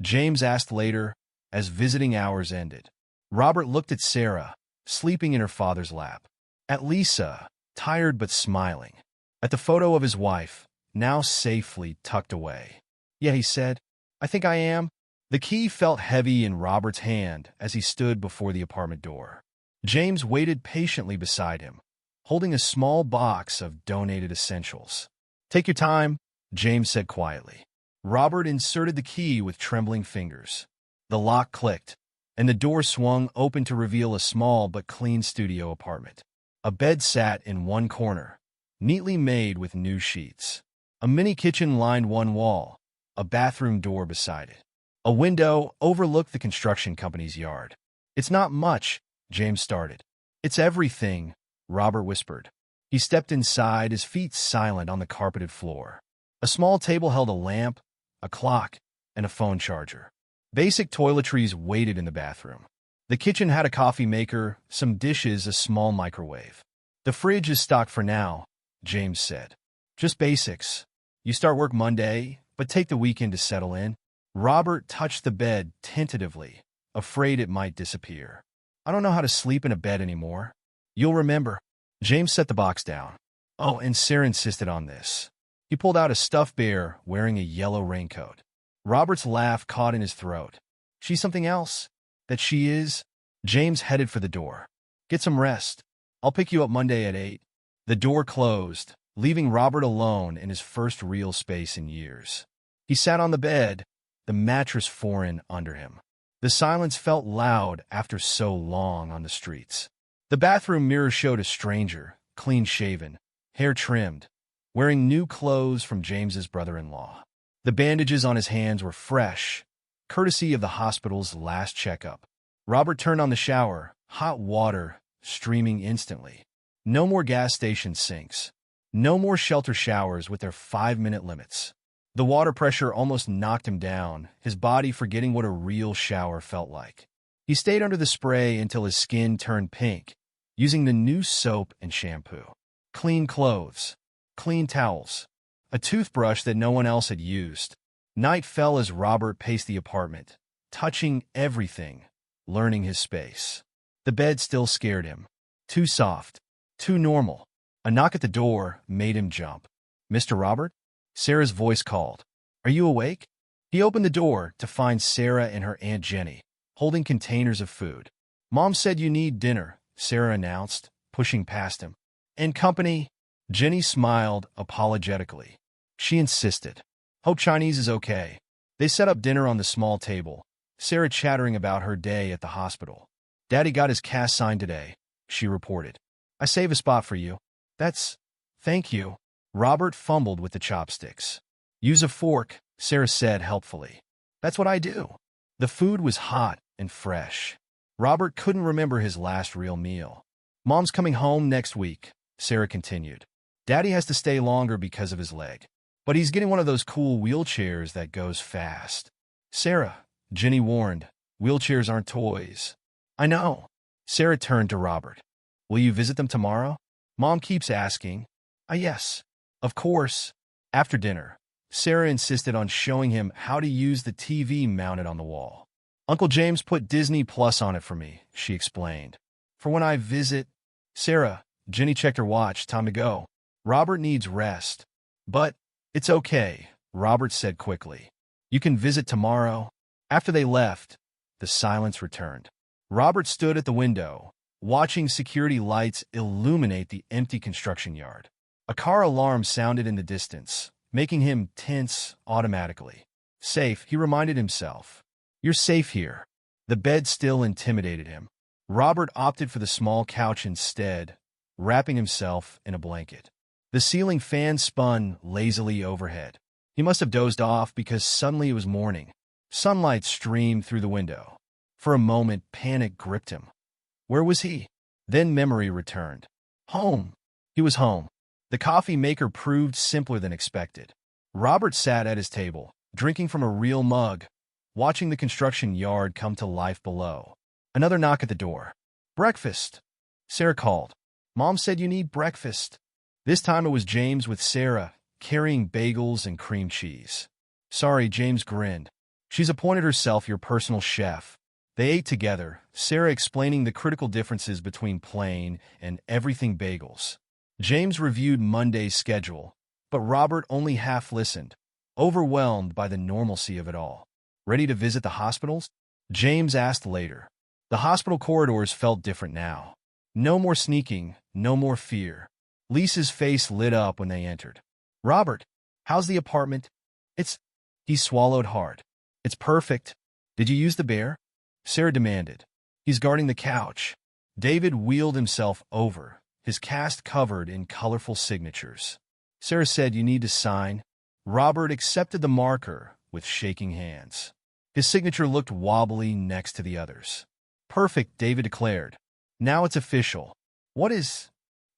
James asked later, as visiting hours ended. Robert looked at Sarah, sleeping in her father's lap. At Lisa, tired but smiling. At the photo of his wife, now safely tucked away. Yeah, he said, I think I am. The key felt heavy in Robert's hand as he stood before the apartment door. James waited patiently beside him, holding a small box of donated essentials. Take your time, James said quietly. Robert inserted the key with trembling fingers. The lock clicked, and the door swung open to reveal a small but clean studio apartment. A bed sat in one corner, neatly made with new sheets. A mini kitchen lined one wall, a bathroom door beside it. A window overlooked the construction company's yard. It's not much, James started. It's everything, Robert whispered. He stepped inside, his feet silent on the carpeted floor. A small table held a lamp, a clock, and a phone charger. Basic toiletries waited in the bathroom. The kitchen had a coffee maker, some dishes, a small microwave. The fridge is stocked for now, James said. Just basics. You start work Monday, but take the weekend to settle in. Robert touched the bed tentatively, afraid it might disappear. I don't know how to sleep in a bed anymore. You'll remember. James set the box down. Oh, and Sarah insisted on this. He pulled out a stuffed bear wearing a yellow raincoat. Robert's laugh caught in his throat. She's something else? That she is? James headed for the door. Get some rest. I'll pick you up Monday at 8. The door closed, leaving Robert alone in his first real space in years. He sat on the bed, the mattress foreign under him. The silence felt loud after so long on the streets. The bathroom mirror showed a stranger, clean-shaven, hair trimmed, wearing new clothes from James's brother-in-law. The bandages on his hands were fresh, courtesy of the hospital's last checkup. Robert turned on the shower, hot water streaming instantly. No more gas station sinks. No more shelter showers with their 5-minute limits. The water pressure almost knocked him down, his body forgetting what a real shower felt like. He stayed under the spray until his skin turned pink, using the new soap and shampoo. Clean clothes, clean towels, a toothbrush that no one else had used. Night fell as Robert paced the apartment, touching everything, learning his space. The bed still scared him. Too soft. Too normal. A knock at the door made him jump. "Mr. Robert?" Sarah's voice called. "Are you awake?" He opened the door to find Sarah and her Aunt Jenny, holding containers of food. "Mom said you need dinner," Sarah announced, pushing past him. "And company?" Jenny smiled apologetically. She insisted. "Hope Chinese is okay." They set up dinner on the small table, Sarah chattering about her day at the hospital. "Daddy got his cast signed today," she reported. "I save a spot for you." Thank you." Robert fumbled with the chopsticks. "Use a fork," Sarah said helpfully. "That's what I do." The food was hot and fresh. Robert couldn't remember his last real meal. "Mom's coming home next week," Sarah continued. "Daddy has to stay longer because of his leg. But he's getting one of those cool wheelchairs that goes fast." "Sarah," Jenny warned, "wheelchairs aren't toys." "I know." Sarah turned to Robert. "Will you visit them tomorrow? Mom keeps asking." Yes. Of course." After dinner, Sarah insisted on showing him how to use the TV mounted on the wall. "Uncle James put Disney Plus on it for me," she explained. "For when I visit." "Sarah," Jenny checked her watch, "time to go. Robert needs rest." "But it's okay," Robert said quickly. "You can visit tomorrow." After they left, the silence returned. Robert stood at the window, watching security lights illuminate the empty construction yard. A car alarm sounded in the distance, making him tense automatically. "Safe," he reminded himself. "You're safe here." The bed still intimidated him. Robert opted for the small couch instead, wrapping himself in a blanket. The ceiling fan spun lazily overhead. He must have dozed off because suddenly it was morning. Sunlight streamed through the window. For a moment, panic gripped him. Where was he? Then memory returned. Home. He was home. The coffee maker proved simpler than expected. Robert sat at his table, drinking from a real mug, watching the construction yard come to life below. Another knock at the door. "Breakfast," Sarah called. "Mom said you need breakfast." This time it was James with Sarah, carrying bagels and cream cheese. "Sorry," James grinned. "She's appointed herself your personal chef." They ate together, Sarah explaining the critical differences between plain and everything bagels. James reviewed Monday's schedule, but Robert only half listened, overwhelmed by the normalcy of it all. "Ready to visit the hospitals?" James asked later. The hospital corridors felt different now. No more sneaking, no more fear. Lisa's face lit up when they entered. "Robert, how's the apartment?" He swallowed hard. "It's perfect." "Did you use the bear?" Sarah demanded. "He's guarding the couch." David wheeled himself over, his cast covered in colorful signatures. Sarah said, "You need to sign." Robert accepted the marker with shaking hands. His signature looked wobbly next to the others. "Perfect," David declared. "Now it's official."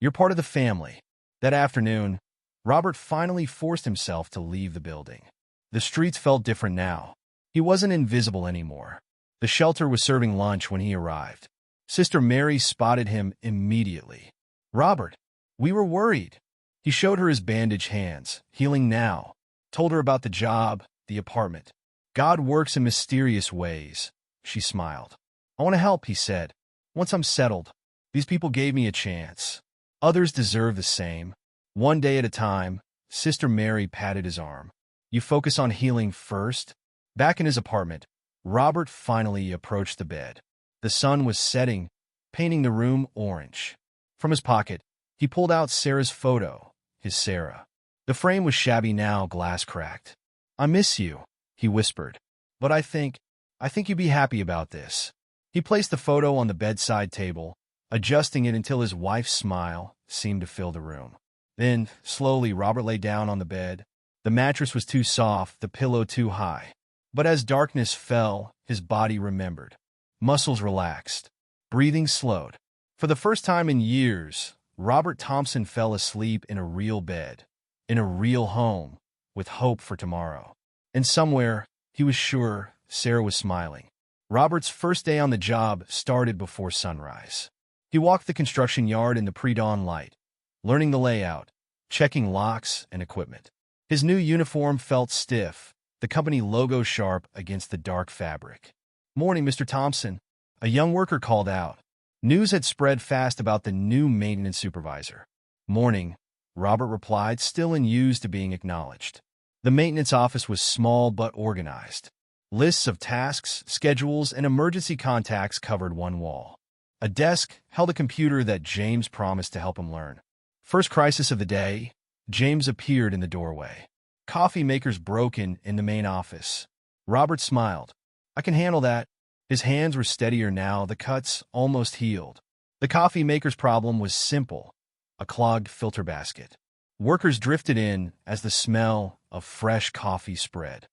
You're part of the family." That afternoon, Robert finally forced himself to leave the building. The streets felt different now. He wasn't invisible anymore. The shelter was serving lunch when he arrived. Sister Mary spotted him immediately. "Robert, we were worried." He showed her his bandaged hands, healing now, told her about the job, the apartment. "God works in mysterious ways," she smiled. "I want to help," he said. "Once I'm settled, these people gave me a chance. Others deserve the same." One day at a time, Sister Mary patted his arm. "You focus on healing first." Back in his apartment, Robert finally approached the bed. The sun was setting, painting the room orange. From his pocket, he pulled out Sarah's photo, his Sarah. The frame was shabby now, glass cracked. "I miss you," he whispered. "But I think you'd be happy about this." He placed the photo on the bedside table, adjusting it until his wife's smile seemed to fill the room. Then, slowly, Robert lay down on the bed. The mattress was too soft, the pillow too high. But as darkness fell, his body remembered. Muscles relaxed. Breathing slowed. For the first time in years, Robert Thompson fell asleep in a real bed, in a real home, with hope for tomorrow. And somewhere, he was sure, Sarah was smiling. Robert's first day on the job started before sunrise. He walked the construction yard in the pre-dawn light, learning the layout, checking locks and equipment. His new uniform felt stiff, the company logo sharp against the dark fabric. "Morning, Mr. Thompson," A young worker called out. News had spread fast about the new maintenance supervisor. Morning, Robert replied, still unused to being acknowledged. The maintenance office was small but organized. Lists of tasks, schedules, and emergency contacts covered one wall. A desk held a computer that James promised to help him learn. First crisis of the day, James appeared in the doorway. Coffee makers broken in the main office. Robert smiled. I can handle that. His hands were steadier now, the cuts almost healed. The coffee maker's problem was simple: a clogged filter basket. Workers drifted in as the smell of fresh coffee spread.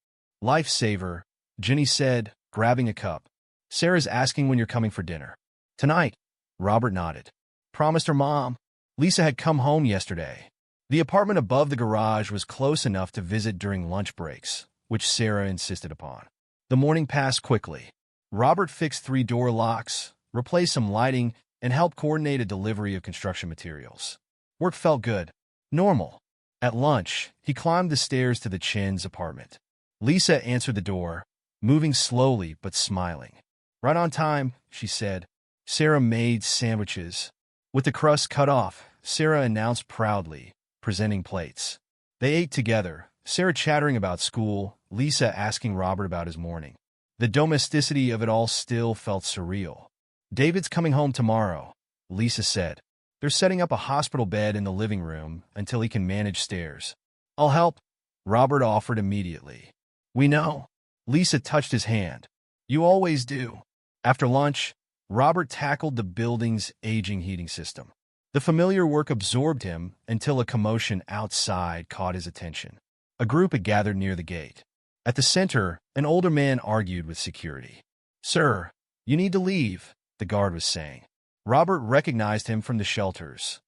Lifesaver, Jenny said, grabbing a cup. Sarah's asking when you're coming for dinner. Tonight, Robert nodded. Promised her mom. Lisa had come home yesterday. The apartment above the garage was close enough to visit during lunch breaks, which Sarah insisted upon. The morning passed quickly. Robert fixed 3 door locks, replaced some lighting, and helped coordinate a delivery of construction materials. Work felt good. Normal. At lunch, he climbed the stairs to the Chin's apartment. Lisa answered the door, moving slowly but smiling. Right on time, she said. Sarah made sandwiches. With the crust cut off, Sarah announced proudly, presenting plates. They ate together, Sarah chattering about school, Lisa asking Robert about his morning. The domesticity of it all still felt surreal. David's coming home tomorrow, Lisa said. They're setting up a hospital bed in the living room until he can manage stairs. I'll help, Robert offered immediately. We know. Lisa touched his hand. You always do. After lunch, Robert tackled the building's aging heating system. The familiar work absorbed him until a commotion outside caught his attention. A group had gathered near the gate. At the center, an older man argued with security. Sir, you need to leave, the guard was saying. Robert recognized him from the shelters.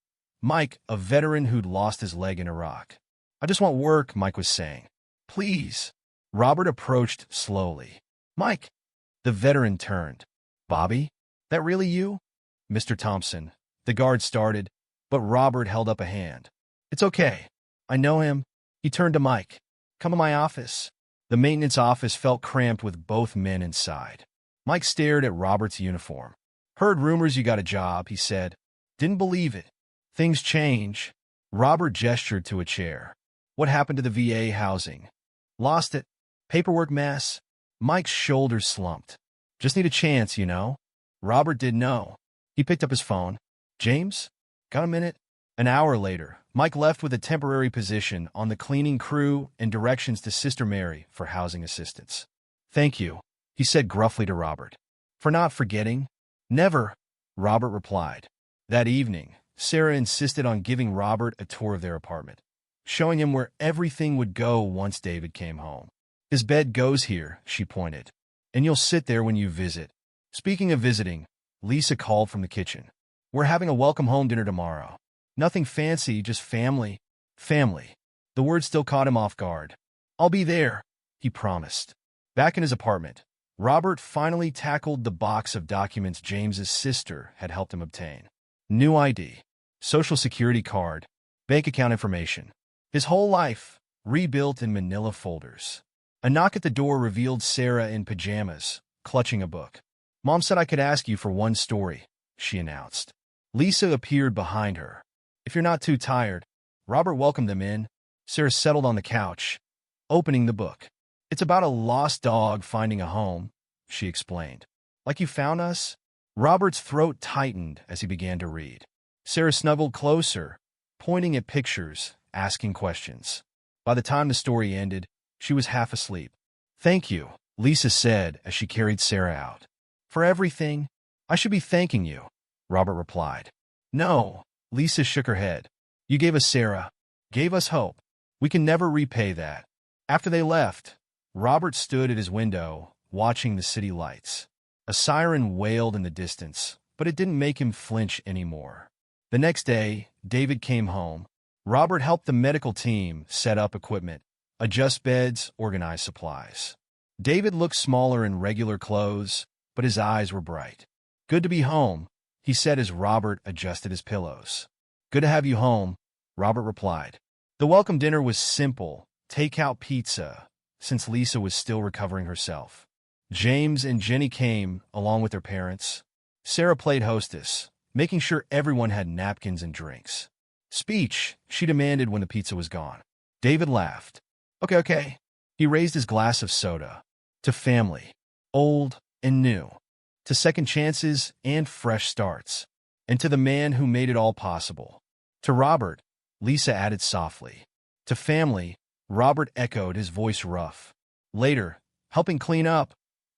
Mike, a veteran who'd lost his leg in Iraq. I just want work, Mike was saying. Please. Robert approached slowly. Mike. The veteran turned. Bobby? That really you? Mr. Thompson. The guard started, but Robert held up a hand. It's okay. I know him. He turned to Mike. Come to my office. The maintenance office felt cramped with both men inside. Mike stared at Robert's uniform. Heard rumors you got a job, he said. Didn't believe it. Things change. Robert gestured to a chair. What happened to the VA housing? Lost it. Paperwork mess. Mike's shoulders slumped. Just need a chance, you know. Robert didn't know. He picked up his phone. James? Got a minute? An hour later, Mike left with a temporary position on the cleaning crew and directions to Sister Mary for housing assistance. Thank you, he said gruffly to Robert. For not forgetting? Never, Robert replied. That evening, Sarah insisted on giving Robert a tour of their apartment, showing him where everything would go once David came home. His bed goes here, she pointed, and you'll sit there when you visit. Speaking of visiting, Lisa called from the kitchen. We're having a welcome home dinner tomorrow. Nothing fancy, just family. Family. The word still caught him off guard. I'll be there, he promised. Back in his apartment, Robert finally tackled the box of documents James's sister had helped him obtain. New ID, social security card, bank account information. His whole life, rebuilt in manila folders. A knock at the door revealed Sarah in pajamas, clutching a book. Mom said I could ask you for one story, she announced. Lisa appeared behind her. If you're not too tired. Robert welcomed them in. Sarah settled on the couch, opening the book. It's about a lost dog finding a home, she explained. Like you found us? Robert's throat tightened as he began to read. Sarah snuggled closer, pointing at pictures, asking questions. By the time the story ended, she was half asleep. Thank you, Lisa said as she carried Sarah out. For everything? I should be thanking you, Robert replied. No, Lisa shook her head. You gave us Sarah, gave us hope. We can never repay that. After they left, Robert stood at his window, watching the city lights. A siren wailed in the distance, but it didn't make him flinch anymore. The next day, David came home. Robert helped the medical team set up equipment, adjust beds, organize supplies. David looked smaller in regular clothes, but his eyes were bright. Good to be home, he said as Robert adjusted his pillows. Good to have you home, Robert replied. The welcome dinner was simple, take-out pizza, since Lisa was still recovering herself. James and Jenny came, along with their parents. Sarah played hostess, making sure everyone had napkins and drinks. Speech, she demanded when the pizza was gone. David laughed. Okay. He raised his glass of soda. To family, old and new. To second chances and fresh starts. And to the man who made it all possible. To Robert, Lisa added softly. To family, Robert echoed, his voice rough. Later, helping clean up,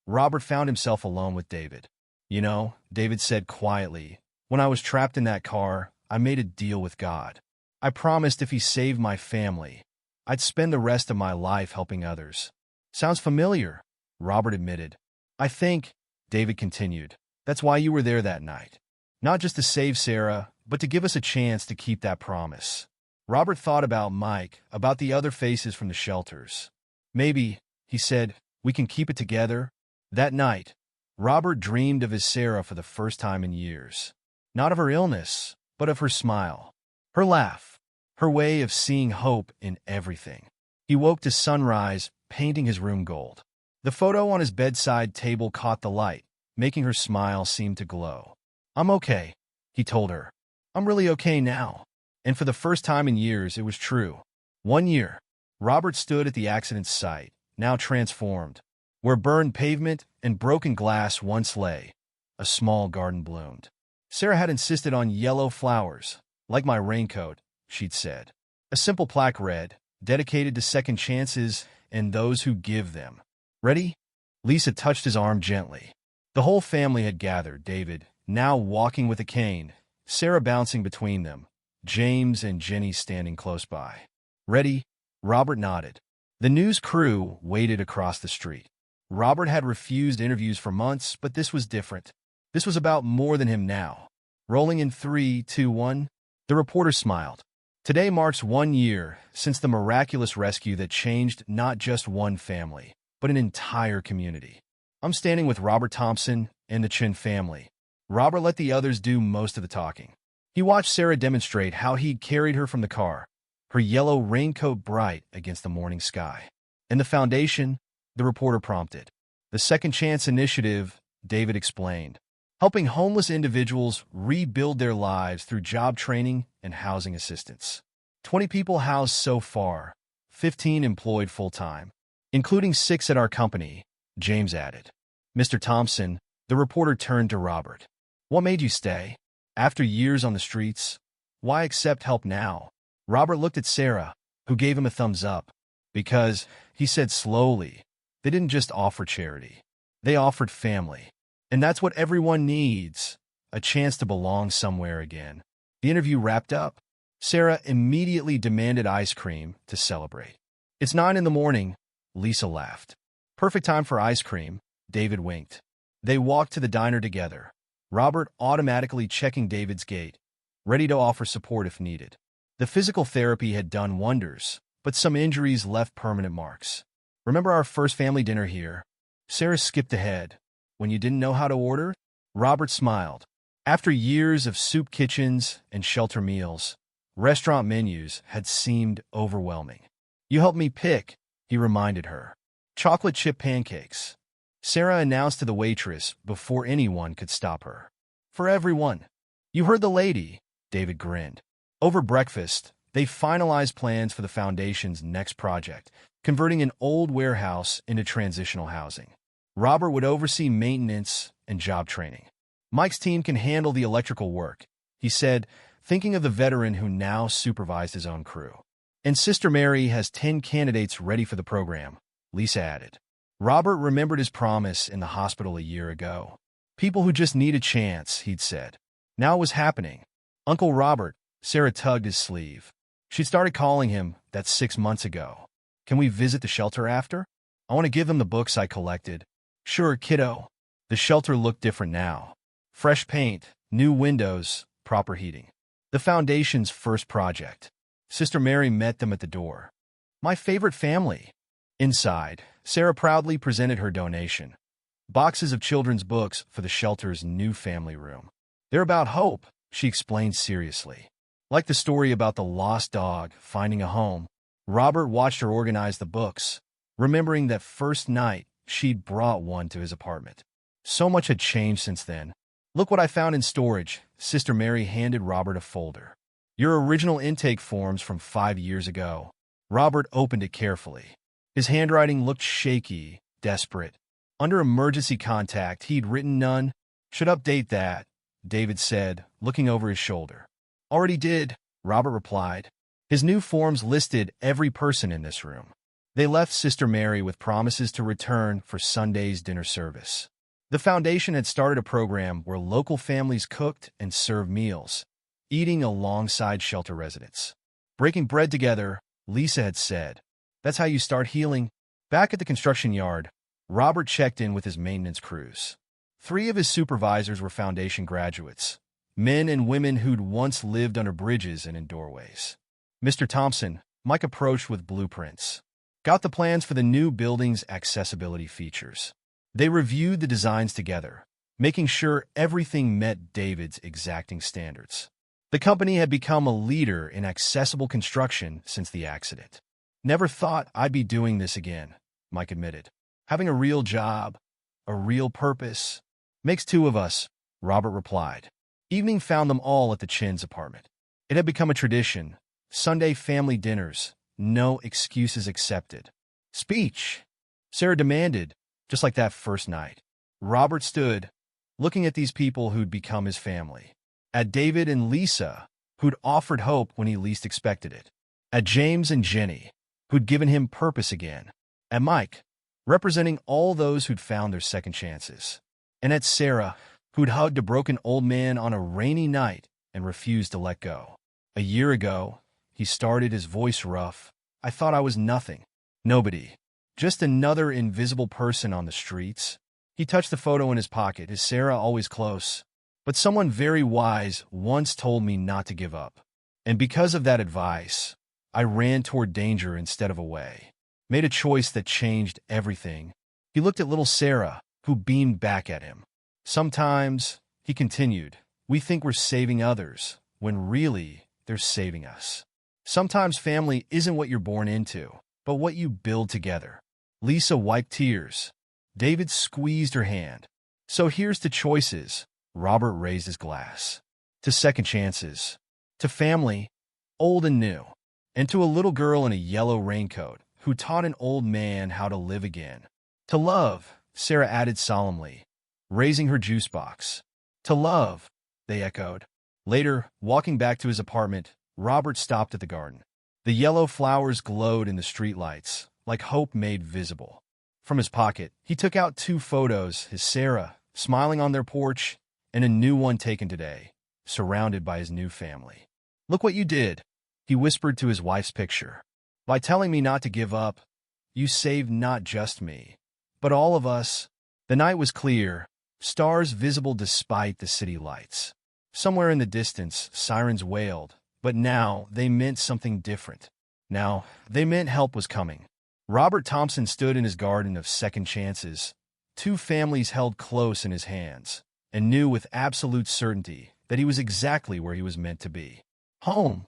Robert found himself alone with David. You know, David said quietly, when I was trapped in that car, I made a deal with God. I promised if he saved my family, I'd spend the rest of my life helping others. Sounds familiar, Robert admitted. I think, David continued, that's why you were there that night. Not just to save Sarah, but to give us a chance to keep that promise. Robert thought about Mike, about the other faces from the shelters. Maybe, he said, we can keep it together. That night, Robert dreamed of his Sarah for the first time in years. Not of her illness, but of her smile, her laugh, her way of seeing hope in everything. He woke to sunrise, painting his room gold. The photo on his bedside table caught the light, making her smile seem to glow. I'm okay, he told her. I'm really okay now. And for the first time in years, it was true. 1 year. Robert stood at the accident site, now transformed. Where burned pavement and broken glass once lay, a small garden bloomed. Sarah had insisted on yellow flowers, like my raincoat, she'd said. A simple plaque read, dedicated to second chances and those who give them. Ready? Lisa touched his arm gently. The whole family had gathered, David, now walking with a cane, Sarah bouncing between them, James and Jenny standing close by. Ready? Robert nodded. The news crew waited across the street. Robert had refused interviews for months, but this was different. This was about more than him now. Rolling in 3, 2, 1, the reporter smiled. Today marks 1 year since the miraculous rescue that changed not just one family, but an entire community. I'm standing with Robert Thompson and the Chin family. Robert let the others do most of the talking. He watched Sarah demonstrate how he'd carried her from the car, her yellow raincoat bright against the morning sky. And the foundation, the reporter prompted. The Second Chance Initiative, David explained, helping homeless individuals rebuild their lives through job training and housing assistance. 20 people housed so far, 15 employed full-time, including 6 at our company, James added. Mr. Thompson, the reporter turned to Robert. What made you stay? After years on the streets, why accept help now? Robert looked at Sarah, who gave him a thumbs up. Because, he said slowly, they didn't just offer charity. They offered family. And that's what everyone needs, a chance to belong somewhere again. The interview wrapped up. Sarah immediately demanded ice cream to celebrate. It's 9 in the morning, Lisa laughed. Perfect time for ice cream, David winked. They walked to the diner together, Robert automatically checking David's gait, ready to offer support if needed. The physical therapy had done wonders, but some injuries left permanent marks. Remember our first family dinner here? Sarah skipped ahead. When you didn't know how to order? Robert smiled. After years of soup kitchens and shelter meals, restaurant menus had seemed overwhelming. You helped me pick, he reminded her. Chocolate chip pancakes. Sarah announced to the waitress before anyone could stop her. For everyone. You heard the lady, David grinned. Over breakfast, they finalized plans for the foundation's next project, converting an old warehouse into transitional housing. Robert would oversee maintenance and job training. Mike's team can handle the electrical work, he said, thinking of the veteran who now supervised his own crew. And Sister Mary has 10 candidates ready for the program, Lisa added. Robert remembered his promise in the hospital a year ago. People who just need a chance, he'd said. Now it was happening. Uncle Robert, Sarah tugged his sleeve. She'd started calling him that 6 months ago. Can we visit the shelter after? I want to give them the books I collected. Sure, kiddo. The shelter looked different now. Fresh paint, new windows, proper heating. The foundation's first project. Sister Mary met them at the door. My favorite family. Inside, Sarah proudly presented her donation. Boxes of children's books for the shelter's new family room. They're about hope, she explained seriously. Like the story about the lost dog finding a home, Robert watched her organize the books, remembering that first night she'd brought one to his apartment. So much had changed since then. "Look what I found in storage," Sister Mary handed Robert a folder. "Your original intake forms from 5 years ago." Robert opened it carefully. His handwriting looked shaky, desperate. Under emergency contact, he'd written none. "Should update that," David said, looking over his shoulder. "Already did," Robert replied. His new forms listed every person in this room. They left Sister Mary with promises to return for Sunday's dinner service. The foundation had started a program where local families cooked and served meals, eating alongside shelter residents. "Breaking bread together," Lisa had said. "That's how you start healing." Back at the construction yard, Robert checked in with his maintenance crews. 3 of his supervisors were foundation graduates, men and women who'd once lived under bridges and in doorways. Mr. Thompson, Mike approached with blueprints. Got the plans for the new building's accessibility features. They reviewed the designs together, making sure everything met David's exacting standards. The company had become a leader in accessible construction since the accident. "Never thought I'd be doing this again," Mike admitted. "Having a real job, a real purpose, makes 2 of us," Robert replied. Evening found them all at the Chin's apartment. It had become a tradition. Sunday family dinners, no excuses accepted. "Speech," Sarah demanded, just like that first night. Robert stood, looking at these people who'd become his family. At David and Lisa, who'd offered hope when he least expected it. At James and Jenny, who'd given him purpose again. At Mike, representing all those who'd found their second chances. And at Sarah, who'd hugged a broken old man on a rainy night and refused to let go. A year ago, he started, his voice rough. "I thought I was nothing. Nobody. Just another invisible person on the streets." He touched the photo in his pocket, his Sarah always close. "But someone very wise once told me not to give up. And because of that advice, I ran toward danger instead of away. Made a choice that changed everything." He looked at little Sarah, who beamed back at him. "Sometimes," he continued, "we think we're saving others, when really they're saving us. Sometimes family isn't what you're born into, but what you build together." Lisa wiped tears. David squeezed her hand. "So here's to choices." Robert raised his glass. "To second chances. To family, old and new. And to a little girl in a yellow raincoat who taught an old man how to live again. To love," Sarah added solemnly, raising her juice box. "To love," they echoed. Later, walking back to his apartment, Robert stopped at the garden. The yellow flowers glowed in the streetlights, like hope made visible. From his pocket, he took out 2 photos, his Sarah, smiling on their porch, and a new one taken today, surrounded by his new family. "Look what you did," he whispered to his wife's picture. "By telling me not to give up, you saved not just me, but all of us." The night was clear, stars visible despite the city lights. Somewhere in the distance, sirens wailed, but now they meant something different. Now they meant help was coming. Robert Thompson stood in his garden of second chances, 2 families held close in his hands, and knew with absolute certainty that he was exactly where he was meant to be. Home.